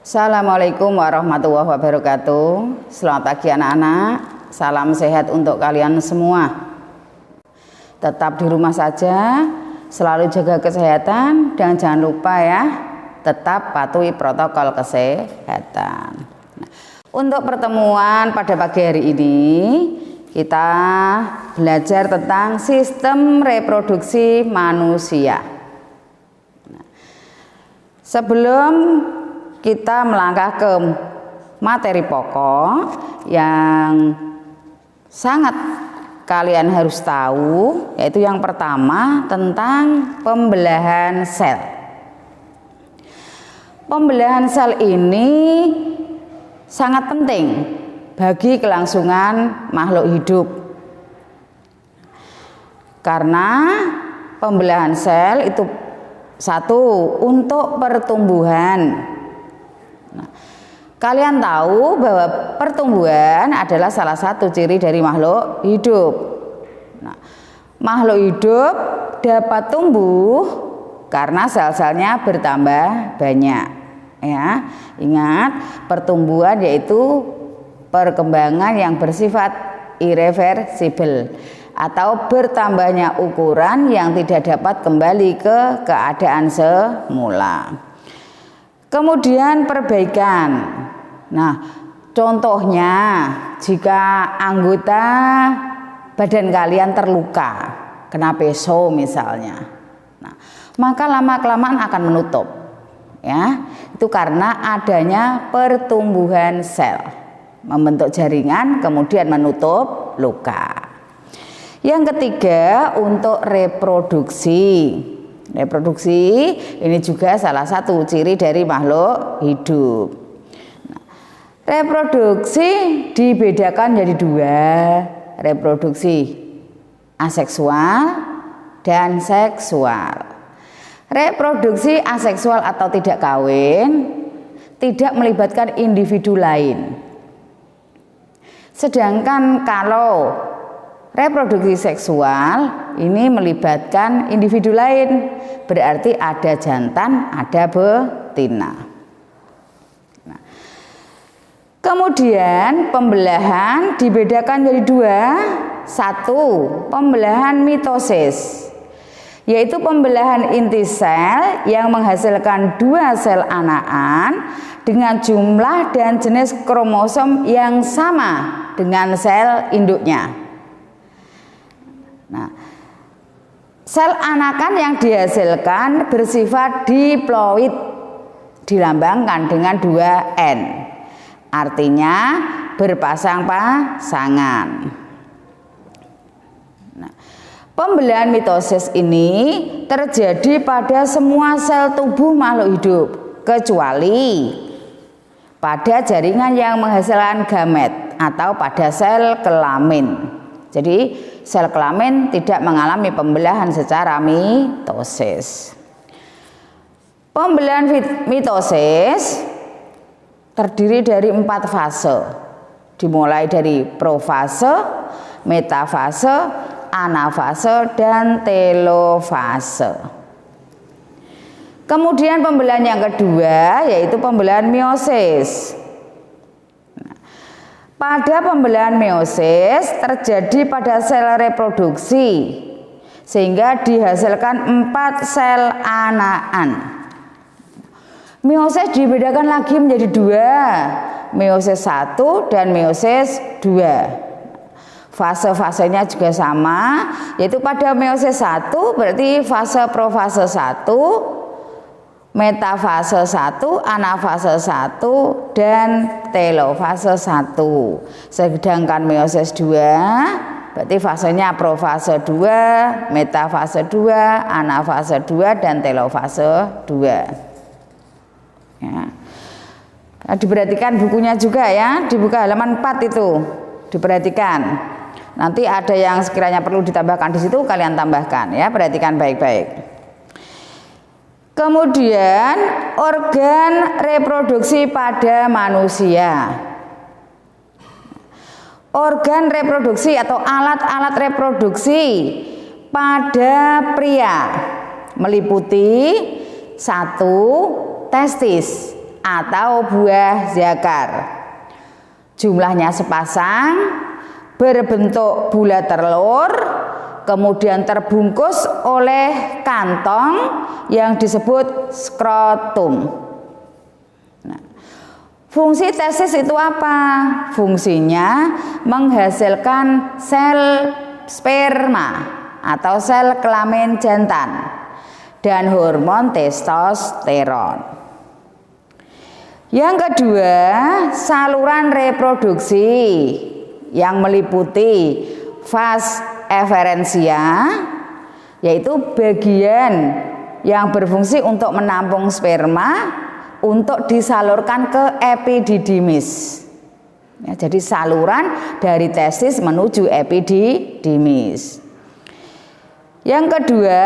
Assalamualaikum warahmatullahi wabarakatuh. Selamat pagi anak-anak. Salam sehat untuk kalian semua. Tetap di rumah saja, selalu jaga kesehatan dan jangan lupa ya, tetap patuhi protokol kesehatan. Untuk pertemuan pada pagi hari ini, kita belajar tentang sistem reproduksi manusia. Sebelum kita melangkah ke materi pokok yang sangat kalian harus tahu, yaitu yang pertama tentang pembelahan sel. Pembelahan sel ini sangat penting bagi kelangsungan makhluk hidup, karena pembelahan sel itu satu untuk pertumbuhan. Kalian tahu bahwa pertumbuhan adalah salah satu ciri dari makhluk hidup. Makhluk hidup dapat tumbuh karena sel-selnya bertambah banyak. Ya, ingat, pertumbuhan yaitu perkembangan yang bersifat irreversibel atau bertambahnya ukuran yang tidak dapat kembali ke keadaan semula. Kemudian perbaikan. Nah, contohnya jika anggota badan kalian terluka, kena peso misalnya, maka lama-kelamaan akan menutup. Ya, itu karena adanya pertumbuhan sel, membentuk jaringan kemudian menutup luka. Yang ketiga, untuk reproduksi. Reproduksi ini juga salah satu ciri dari makhluk hidup. Reproduksi dibedakan jadi dua, reproduksi aseksual dan seksual. Reproduksi aseksual atau tidak kawin tidak melibatkan individu lain. Sedangkan kalau reproduksi seksual ini melibatkan individu lain, berarti ada jantan, ada betina. Kemudian pembelahan dibedakan jadi dua. Satu, pembelahan mitosis, yaitu pembelahan inti sel yang menghasilkan dua sel anakan dengan jumlah dan jenis kromosom yang sama dengan sel induknya. Sel anakan yang dihasilkan bersifat diploid, dilambangkan dengan 2N, artinya berpasang-pasangan. Pembelahan mitosis ini terjadi pada semua sel tubuh makhluk hidup, kecuali pada jaringan yang menghasilkan gamet atau pada sel kelamin. Jadi sel kelamin tidak mengalami pembelahan secara mitosis. Pembelahan mitosis terdiri dari 4 fase, dimulai dari profase, metafase, anafase, dan telofase. Kemudian pembelahan yang kedua yaitu pembelahan meiosis. Pada pembelahan meiosis terjadi pada sel reproduksi sehingga dihasilkan 4 sel anakan. Meiosis dibedakan lagi menjadi 2, meiosis 1 dan meiosis 2. Fase-fasenya juga sama, yaitu pada meiosis 1 berarti fase profase 1, metafase 1, anafase 1, dan telofase 1. Sedangkan meiosis 2 berarti fasenya profase 2, metafase 2, anafase 2, dan telofase 2. Ya. Nah, diperhatikan bukunya juga ya, dibuka halaman 4 itu, diperhatikan. Nanti ada yang sekiranya perlu ditambahkan di situ, kalian tambahkan ya, perhatikan baik-baik. Kemudian organ reproduksi pada manusia. Organ reproduksi atau alat-alat reproduksi pada pria meliputi 1. Testis atau buah zakar. Jumlahnya sepasang, berbentuk bulat telur, kemudian terbungkus oleh kantong yang disebut skrotum. Nah, fungsi testis itu apa? Fungsinya menghasilkan sel sperma atau sel kelamin jantan dan hormon testosteron. Yang kedua, saluran reproduksi yang meliputi vas efferentia, yaitu bagian yang berfungsi untuk menampung sperma untuk disalurkan ke epididymis. Ya, jadi saluran dari testis menuju epididymis. Yang kedua,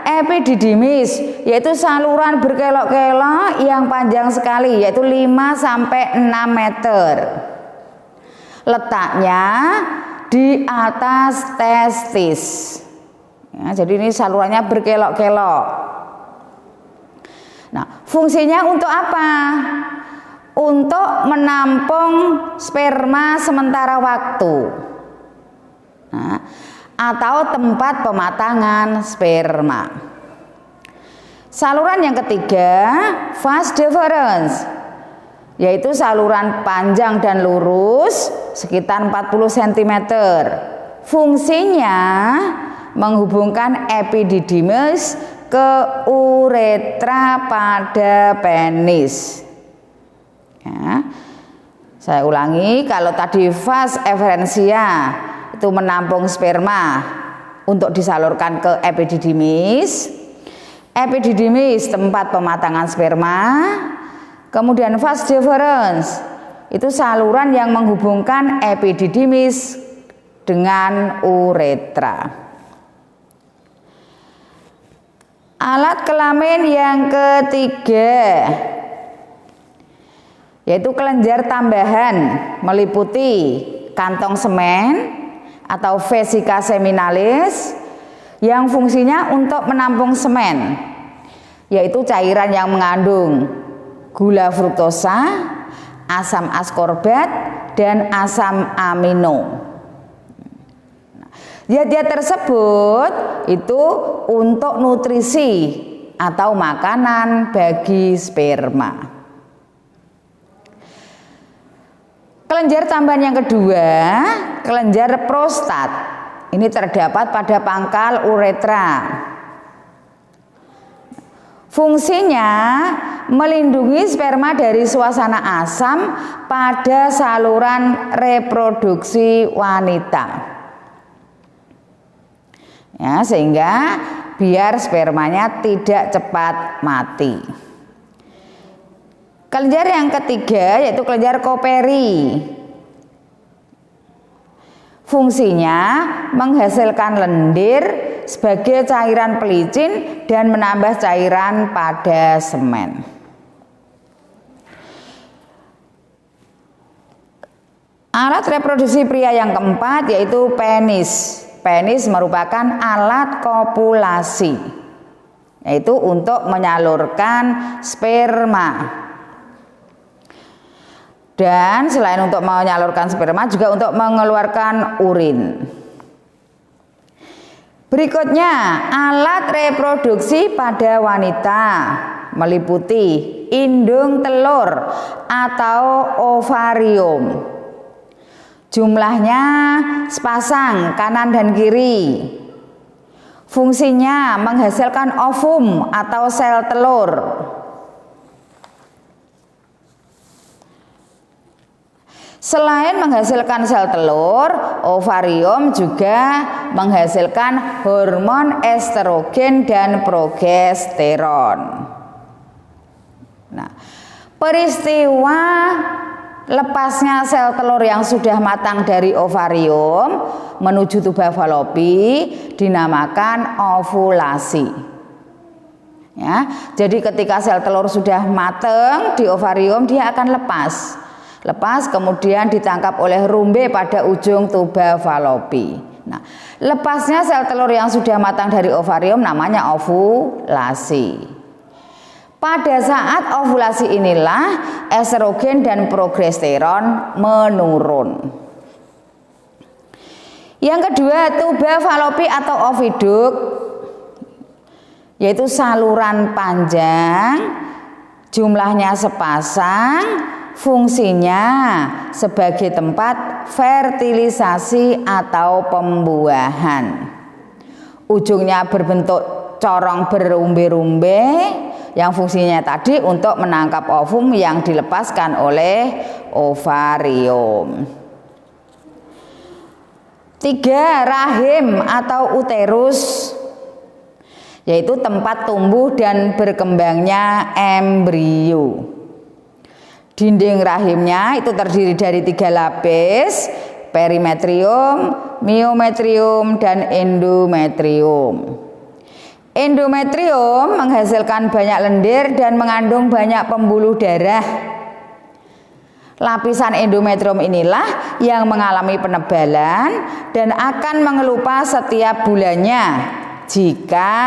epididymis, yaitu saluran berkelok-kelok yang panjang sekali, yaitu 5-6 meter. Letaknya di atas testis. Ya, jadi ini salurannya berkelok-kelok. Nah, fungsinya untuk apa? Untuk menampung sperma sementara waktu. Nah, atau tempat pematangan sperma. Saluran yang ketiga, vas deferens, yaitu saluran panjang dan lurus sekitar 40 cm. Fungsinya menghubungkan epididymis ke uretra pada penis. Ya, saya ulangi, kalau tadi vas efferentia itu menampung sperma untuk disalurkan ke epididymis. Epididymis tempat pematangan sperma. Kemudian vas deferens itu saluran yang menghubungkan epididymis dengan uretra. Alat kelamin yang ketiga, yaitu kelenjar tambahan, meliputi kantong semen atau vesica seminalis yang fungsinya untuk menampung semen, yaitu cairan yang mengandung gula fruktosa, asam askorbat, dan asam amino. Zat-zat tersebut itu untuk nutrisi atau makanan bagi sperma. Kelenjar tambahan yang kedua, kelenjar prostat. Ini terdapat pada pangkal uretra. Fungsinya melindungi sperma dari suasana asam pada saluran reproduksi wanita. Ya, sehingga biar spermanya tidak cepat mati. Kelenjar yang ketiga yaitu kelenjar Koperi. Fungsinya menghasilkan lendir sebagai cairan pelicin dan menambah cairan pada semen. Alat reproduksi pria yang keempat yaitu penis. Penis merupakan alat kopulasi, yaitu untuk menyalurkan sperma. Dan selain untuk menyalurkan sperma juga untuk mengeluarkan urin. Berikutnya, alat reproduksi pada wanita meliputi indung telur atau ovarium. Jumlahnya sepasang kanan dan kiri. Fungsinya menghasilkan ovum atau sel telur. Selain menghasilkan sel telur, ovarium juga menghasilkan hormon estrogen dan progesteron. Nah, peristiwa lepasnya sel telur yang sudah matang dari ovarium menuju tuba Fallopi dinamakan ovulasi. Ya, jadi ketika sel telur sudah matang di ovarium dia akan lepas kemudian ditangkap oleh rumbe pada ujung tuba Fallopi. Nah, lepasnya sel telur yang sudah matang dari ovarium namanya ovulasi. Pada saat ovulasi inilah estrogen dan progesteron menurun. Yang kedua, tuba falopi atau oviduk, yaitu saluran panjang, jumlahnya sepasang, fungsinya sebagai tempat fertilisasi atau pembuahan. Ujungnya berbentuk corong berumbe-rumbe, yang fungsinya tadi untuk menangkap ovum yang dilepaskan oleh ovarium. 3. Rahim atau uterus, yaitu tempat tumbuh dan berkembangnya embrio. Dinding rahimnya itu terdiri dari 3 lapis, perimetrium, miometrium, dan endometrium. Endometrium menghasilkan banyak lendir dan mengandung banyak pembuluh darah. Lapisan endometrium inilah yang mengalami penebalan dan akan mengelupas setiap bulannya jika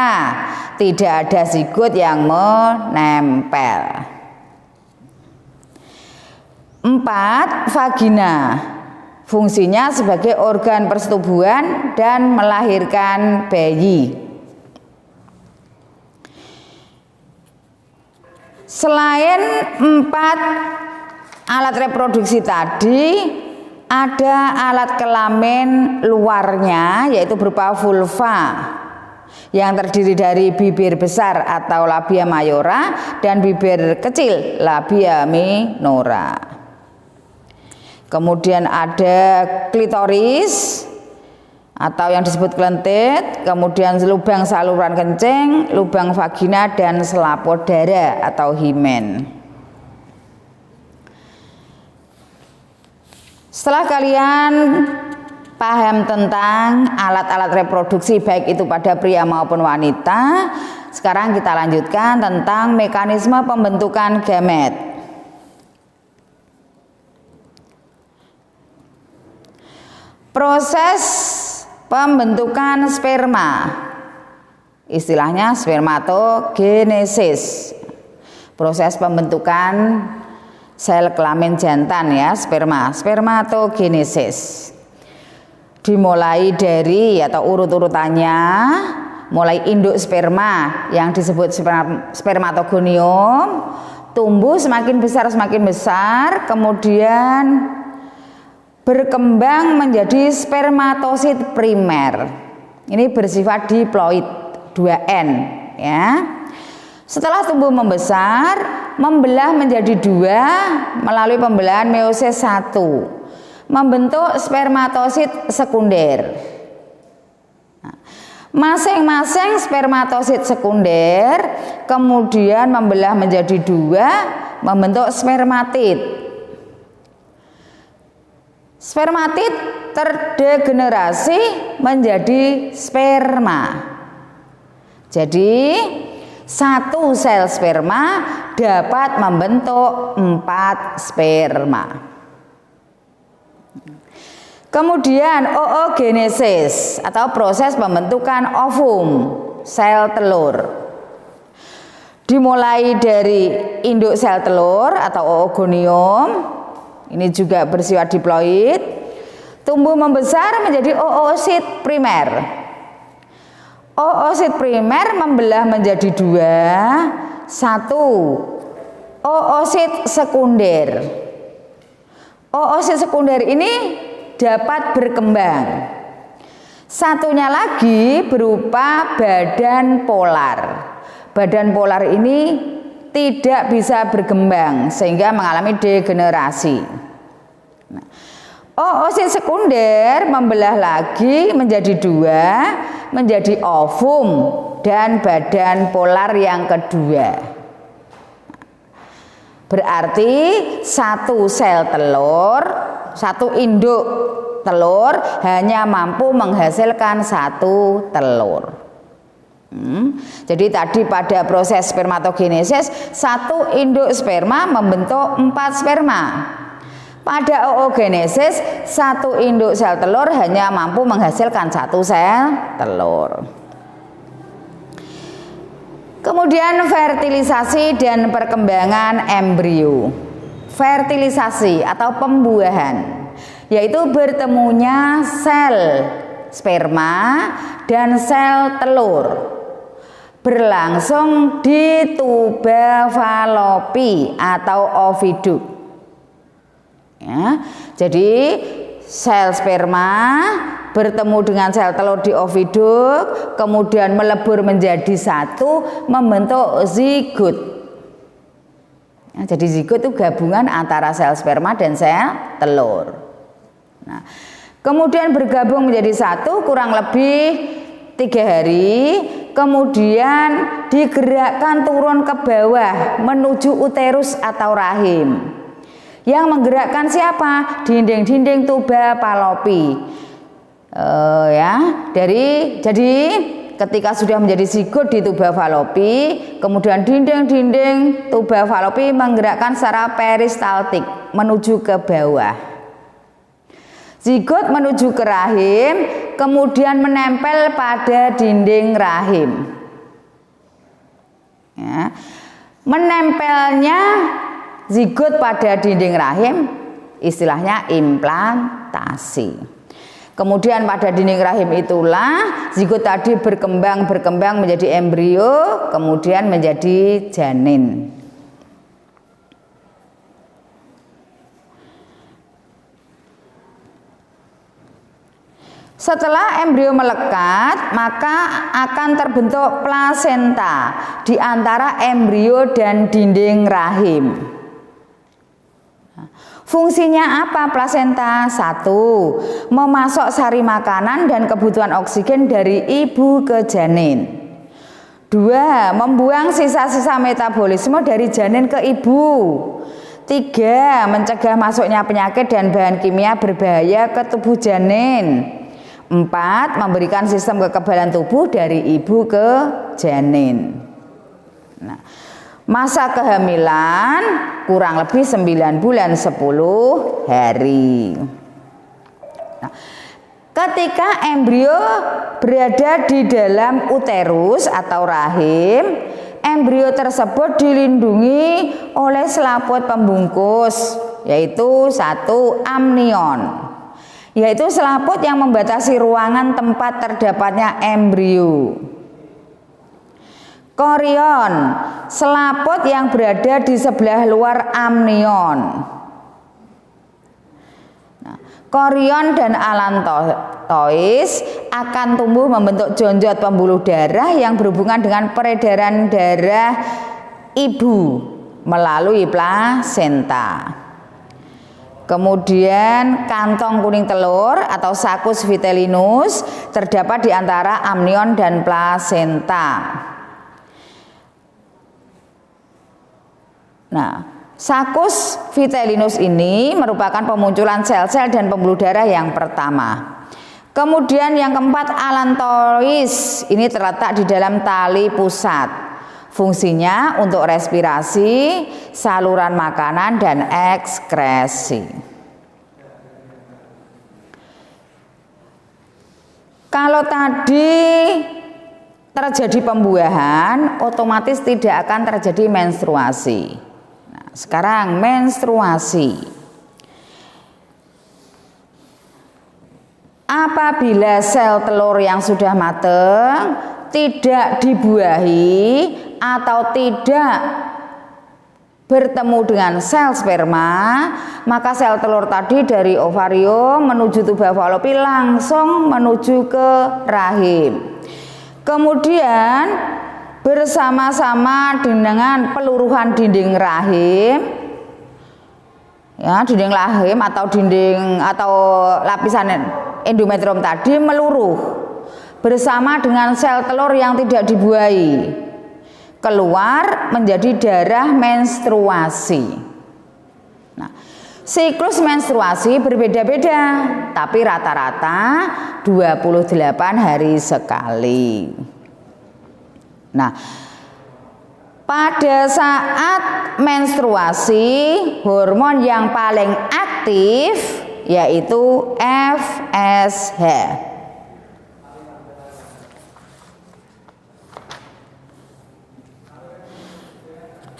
tidak ada zigot yang menempel. 4. Vagina. Fungsinya sebagai organ persetubuhan dan melahirkan bayi. Selain 4 alat reproduksi tadi, ada alat kelamin luarnya, yaitu berupa vulva yang terdiri dari bibir besar atau labia mayora dan bibir kecil labia minora. Kemudian ada klitoris atau yang disebut klentit, kemudian lubang saluran kencing, lubang vagina, dan selaput darah atau himen. Setelah kalian paham tentang alat-alat reproduksi baik itu pada pria maupun wanita, sekarang kita lanjutkan tentang mekanisme pembentukan gamet. Proses pembentukan sperma, istilahnya spermatogenesis. Proses pembentukan sel kelamin jantan ya, spermatogenesis. Dimulai dari atau urut-urutannya, mulai induk sperma yang disebut spermatogonium, tumbuh semakin besar, kemudian berkembang menjadi spermatosit primer. Ini bersifat diploid 2N ya. Setelah tumbuh membesar, membelah menjadi 2 melalui pembelahan meiosis 1, membentuk spermatosit sekunder. Masing-masing spermatosit sekunder kemudian membelah menjadi 2, membentuk spermatid. Spermatid terdegenerasi menjadi sperma. Jadi satu sel sperma dapat membentuk 4 sperma. Kemudian oogenesis atau proses pembentukan ovum, sel telur. Dimulai dari induk sel telur atau oogonium. Ini juga bersifat diploid, tumbuh membesar menjadi oosit primer. Oosit primer membelah menjadi 2, 1 oosit sekunder. Oosit sekunder ini dapat berkembang. Satunya lagi berupa badan polar. Badan polar ini tidak bisa berkembang sehingga mengalami degenerasi. Oosit sekunder membelah lagi menjadi 2, menjadi ovum dan badan polar yang kedua. Berarti satu sel telur, satu induk telur hanya mampu menghasilkan 1 telur. Jadi tadi pada proses spermatogenesis, satu induk sperma membentuk 4 sperma. Pada oogenesis, satu induk sel telur hanya mampu menghasilkan 1 sel telur. Kemudian fertilisasi dan perkembangan embrio. Fertilisasi atau pembuahan, yaitu bertemunya sel sperma dan sel telur berlangsung di tuba Fallopi atau oviduk. Ya, jadi sel sperma bertemu dengan sel telur di oviduk, kemudian melebur menjadi satu, membentuk zigot. Ya, jadi zigot itu gabungan antara sel sperma dan sel telur. Nah, kemudian bergabung menjadi satu kurang lebih 3 hari, kemudian digerakkan turun ke bawah menuju uterus atau rahim. Yang menggerakkan siapa? Dinding-dinding tuba Fallopi. Jadi ketika sudah menjadi zigot di tuba Fallopi, kemudian dinding-dinding tuba Fallopi menggerakkan secara peristaltik menuju ke bawah. Zigot menuju ke rahim, kemudian menempel pada dinding rahim. Ya. Menempelnya zigot pada dinding rahim istilahnya implantasi. Kemudian pada dinding rahim itulah zigot tadi berkembang menjadi embrio, kemudian menjadi janin. Setelah embrio melekat, maka akan terbentuk plasenta di antara embrio dan dinding rahim. Fungsinya apa plasenta? 1. Memasok sari makanan dan kebutuhan oksigen dari ibu ke janin. 2. Membuang sisa-sisa metabolisme dari janin ke ibu. 3. Mencegah masuknya penyakit dan bahan kimia berbahaya ke tubuh janin. 4. Memberikan sistem kekebalan tubuh dari ibu ke janin. Nah, masa kehamilan kurang lebih 9 bulan 10 hari. Nah, ketika embrio berada di dalam uterus atau rahim, embrio tersebut dilindungi oleh selaput pembungkus, yaitu 1. Amnion, yaitu selaput yang membatasi ruangan tempat terdapatnya embrio. Korion, selaput yang berada di sebelah luar amnion. Nah, korion dan alantois akan tumbuh membentuk jonjot pembuluh darah yang berhubungan dengan peredaran darah ibu melalui plasenta. Kemudian kantong kuning telur atau saccus vitellinus terdapat di antara amnion dan plasenta. Nah, saccus vitellinus ini merupakan pemunculan sel-sel dan pembuluh darah yang pertama. Kemudian yang keempat, alantois ini terletak di dalam tali pusat. Fungsinya untuk respirasi, saluran makanan, dan ekskresi. Kalau tadi terjadi pembuahan, otomatis tidak akan terjadi menstruasi. Nah, sekarang menstruasi. Apabila sel telur yang sudah matang tidak dibuahi atau tidak bertemu dengan sel sperma, maka sel telur tadi dari ovarium menuju tuba Fallopi langsung menuju ke rahim. Kemudian bersama-sama dengan peluruhan dinding rahim, ya, dinding rahim atau lapisan endometrium tadi meluruh bersama dengan sel telur yang tidak dibuahi, keluar menjadi darah menstruasi. Nah, siklus menstruasi berbeda-beda, tapi rata-rata 28 hari sekali. Nah, pada saat menstruasi, hormon yang paling aktif yaitu FSH.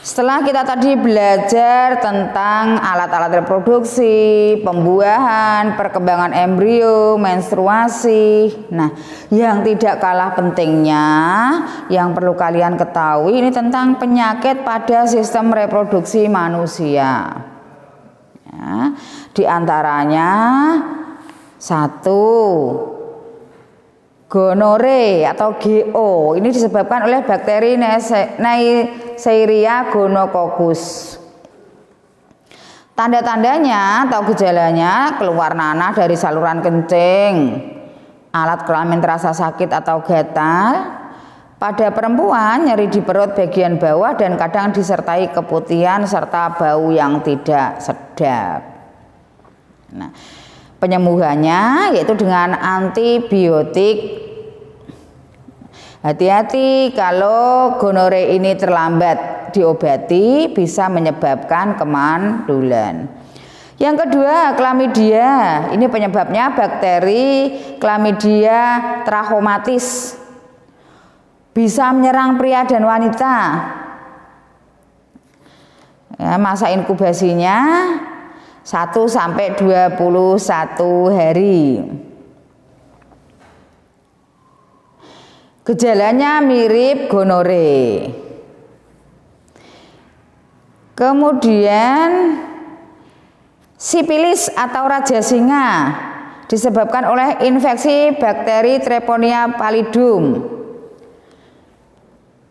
Setelah kita tadi belajar tentang alat-alat reproduksi, pembuahan, perkembangan embrio, menstruasi. Nah, yang tidak kalah pentingnya yang perlu kalian ketahui ini tentang penyakit pada sistem reproduksi manusia. Ya, di antaranya 1. Gonore atau GO ini disebabkan oleh bakteri Neisseria gonococcus. Tanda-tandanya atau gejalanya keluar nanah dari saluran kencing, alat kelamin terasa sakit atau gatal. Pada perempuan nyeri di perut bagian bawah dan kadang disertai keputihan serta bau yang tidak sedap. Nah, penyembuhannya yaitu dengan antibiotik. Hati-hati kalau gonore ini terlambat diobati bisa menyebabkan kemandulan. Yang kedua, klamidia. Ini penyebabnya bakteri Chlamydia trachomatis. Bisa menyerang pria dan wanita. Ya, masa inkubasinya 1-21 hari. Gejalanya mirip gonore. Kemudian sipilis atau raja singa disebabkan oleh infeksi bakteri Treponema pallidum.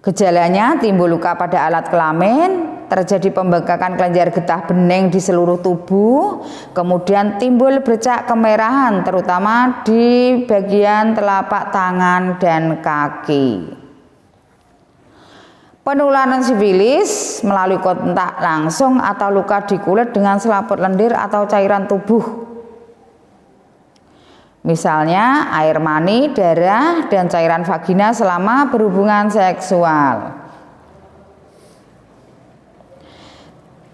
Gejalanya timbul luka pada alat kelamin, terjadi pembengkakan kelenjar getah bening di seluruh tubuh, kemudian timbul bercak kemerahan terutama di bagian telapak tangan dan kaki. Penularan sifilis melalui kontak langsung atau luka di kulit dengan selaput lendir atau cairan tubuh. Misalnya air mani, darah, dan cairan vagina selama berhubungan seksual.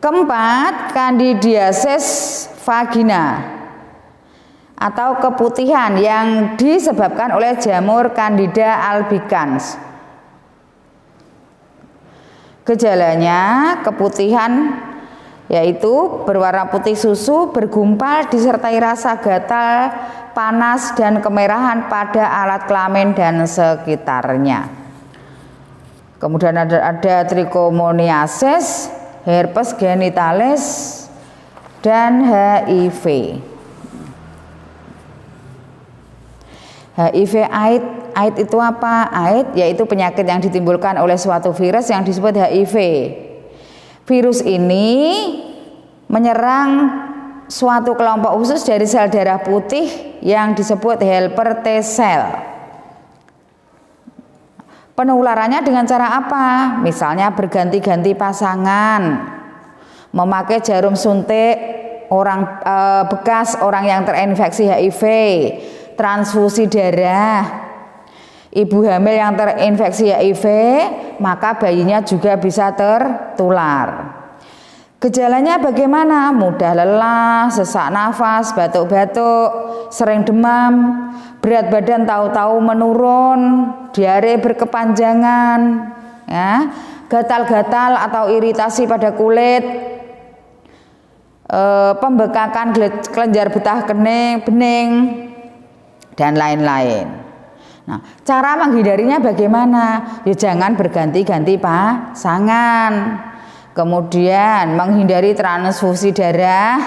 Keempat, candidiasis vagina atau keputihan yang disebabkan oleh jamur Candida albicans. Gejalanya keputihan yaitu berwarna putih susu, bergumpal, disertai rasa gatal, panas, dan kemerahan pada alat kelamin dan sekitarnya. Kemudian ada trichomoniasis, herpes genitalis, dan HIV. HIV AIDS itu apa? AIDS yaitu penyakit yang ditimbulkan oleh suatu virus yang disebut HIV. Virus ini menyerang suatu kelompok khusus dari sel darah putih yang disebut helper T cell. Penularannya dengan cara apa? Misalnya berganti-ganti pasangan, memakai jarum suntik bekas orang yang terinfeksi HIV, transfusi darah. Ibu hamil yang terinfeksi HIV, maka bayinya juga bisa tertular. Gejalanya bagaimana? Mudah lelah, sesak nafas, batuk-batuk, sering demam, berat badan tahu-tahu menurun, diare berkepanjangan, ya, gatal-gatal atau iritasi pada kulit, pembekakan kelenjar getah bening, dan lain-lain. Nah, cara menghindarinya bagaimana? Ya jangan berganti-ganti pasangan. Kemudian menghindari transfusi darah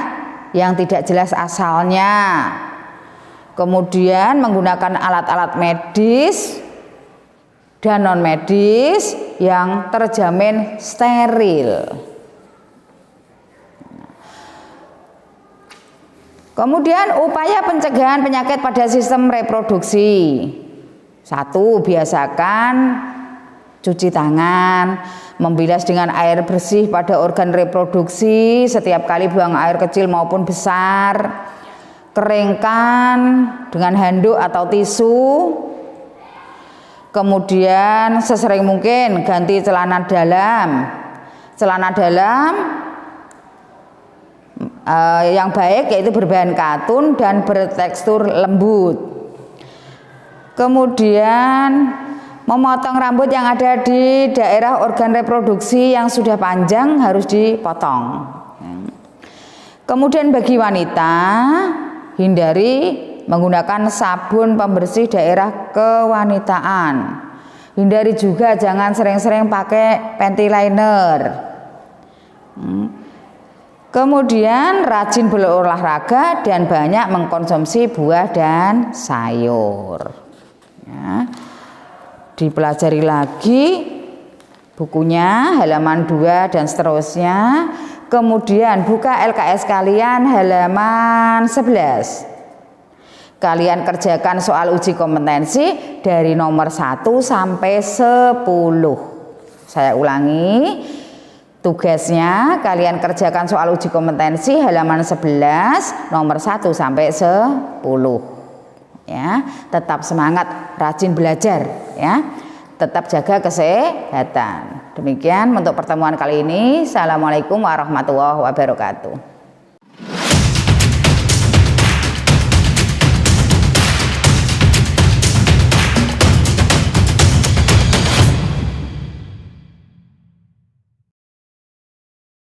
yang tidak jelas asalnya. Kemudian menggunakan alat-alat medis dan non medis yang terjamin steril. Kemudian upaya pencegahan penyakit pada sistem reproduksi. 1. Biasakan cuci tangan, membilas dengan air bersih pada organ reproduksi setiap kali buang air kecil maupun besar. Keringkan dengan handuk atau tisu. Kemudian sesering mungkin ganti celana dalam. Celana dalam yang baik yaitu berbahan katun dan bertekstur lembut. Kemudian Memotong rambut yang ada di daerah organ reproduksi yang sudah panjang harus dipotong. Kemudian bagi wanita, hindari menggunakan sabun pembersih daerah kewanitaan. Hindari juga jangan sering-sering pakai panty liner. Kemudian rajin berolahraga dan banyak mengkonsumsi buah dan sayur. Ya. Dipelajari lagi bukunya halaman 2 dan seterusnya. Kemudian buka LKS kalian halaman 11. Kalian kerjakan soal uji kompetensi dari nomor 1 sampai 10. Saya ulangi. Tugasnya kalian kerjakan soal uji kompetensi halaman 11 nomor 1 sampai 10. Ya, tetap semangat, rajin belajar ya. Tetap jaga kesehatan. Demikian untuk pertemuan kali ini. Assalamualaikum warahmatullahi wabarakatuh.